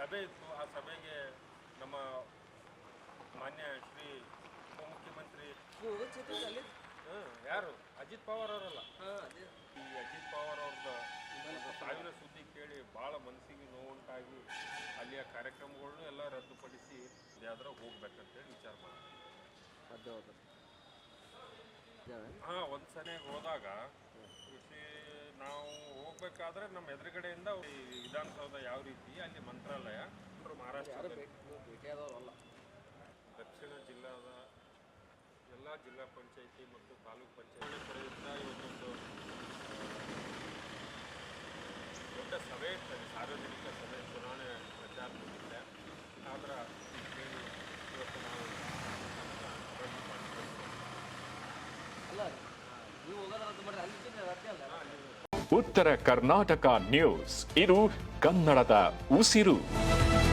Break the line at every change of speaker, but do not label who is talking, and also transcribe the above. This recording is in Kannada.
ಸಭೆ ಇತ್ತು. ಆ ಸಭೆಗೆ ನಮ್ಮ ಮಾನ್ಯ ಶ್ರೀ ಉಪಮುಖ್ಯಮಂತ್ರಿ ಯಾರು ಅಜಿತ್ ಪವಾರ್ ಅವರಲ್ಲ, ಈ ಅಜಿತ್ ಪವಾರ್ ಅವ್ರದ್ದು ಸಾವಿನ ಸುದ್ದಿ ಕೇಳಿ ಭಾಳ ಮನಸ್ಸಿಗೆ ನೋವುಂಟಾಗಿ ಅಲ್ಲಿಯ ಕಾರ್ಯಕ್ರಮಗಳನ್ನೂ ಎಲ್ಲ ರದ್ದುಪಡಿಸಿ ಯಾವ್ದಾರ ಹೋಗ್ಬೇಕಂತೇಳಿ ವಿಚಾರ ಮಾಡ್ತೀವಿ. ಹಾಂ, ಒಂದು ಸಲ ಹೋದಾಗ ನಾವು ಹೋಗ್ಬೇಕಾದ್ರೆ ನಮ್ಮ ಎದುರುಗಡೆಯಿಂದ ಈ ವಿಧಾನಸೌಧ ಯಾವ ರೀತಿ, ಅಲ್ಲಿ ಮಂತ್ರಾಲಯ, ಮಹಾರಾಷ್ಟ್ರ ದಕ್ಷಿಣ ಜಿಲ್ಲಾದ ಎಲ್ಲ ಜಿಲ್ಲಾ ಪಂಚಾಯಿತಿ ಮತ್ತು ತಾಲೂಕು ಪಂಚಾಯತಿ ಕಡೆಯಿಂದ ಇವತ್ತೊಂದು ದೊಡ್ಡ ಸಭೆ ಇರ್ತದೆ, ಸಾರ್ವಜನಿಕ ಸಭೆ, ಚುನಾವಣೆ ಪ್ರಚಾರ ಮುಗಿದಿದೆ. ಆದ್ರೆ ಇವತ್ತು ನಾವು ರದ್ದು ಮಾಡ್ತೀವಿ.
ಉತ್ತರ ಕರ್ನಾಟಕ ನ್ಯೂಸ್, ಇದು ಕನ್ನಡದ ಉಸಿರು.